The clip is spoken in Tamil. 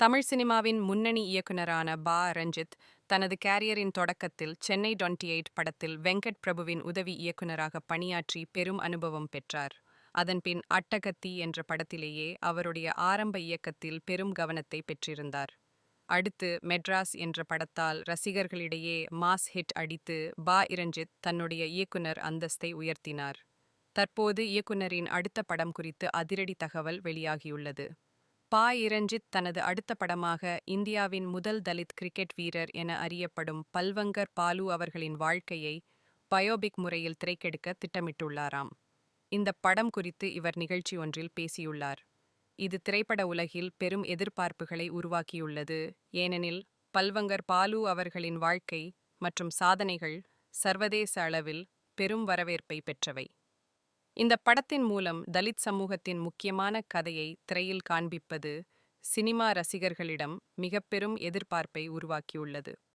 தமிழ் சினிமாவின் முன்னணி இயக்குனரான பா. ரஞ்சித் தனது கேரியரின் தொடக்கத்தில் சென்னை 28 படத்தில் வெங்கட் பிரபுவின் உதவி இயக்குனராக பணியாற்றி பெரும் அனுபவம் பெற்றார். அதன்பின் அட்டகத்தி என்ற படத்திலேயே அவருடைய ஆரம்ப இயக்கத்தில் பெரும் கவனத்தை பெற்றிருந்தார். அடுத்து மெட்ராஸ் என்ற படத்தால் ரசிகர்களிடையே மாஸ் ஹிட் அடித்து பா. ரஞ்சித் தன்னுடைய இயக்குனர் அந்தஸ்தை உயர்த்தினார். தற்போது இயக்குனரின் அடுத்த படம் குறித்து அதிரடி தகவல் வெளியாகியுள்ளது. பா. ரஞ்சித் தனது அடுத்த படமாக இந்தியாவின் முதல் தலித் கிரிக்கெட் வீரர் என அறியப்படும் பல்வங்கர் பாலு அவர்களின் வாழ்க்கையை பயோபிக் முறையில் திரைக்கெடுக்க திட்டமிட்டுள்ளாராம். இந்த படம் குறித்து இவர் நிகழ்ச்சி ஒன்றில் பேசியுள்ளார். இது திரைப்பட உலகில் பெரும் எதிர்பார்ப்புகளை உருவாக்கியுள்ளது. ஏனெனில் பல்வங்கர் பாலு அவர்களின் வாழ்க்கை மற்றும் சாதனைகள் சர்வதேச அளவில் பெரும் வரவேற்பை பெற்றவை. இந்த படத்தின் மூலம் தலித் சமூகத்தின் முக்கியமான கதையை திரையில் காண்பிப்பது சினிமா ரசிகர்களிடம் மிக பெரும் எதிர்பார்ப்பை உருவாக்கியுள்ளது.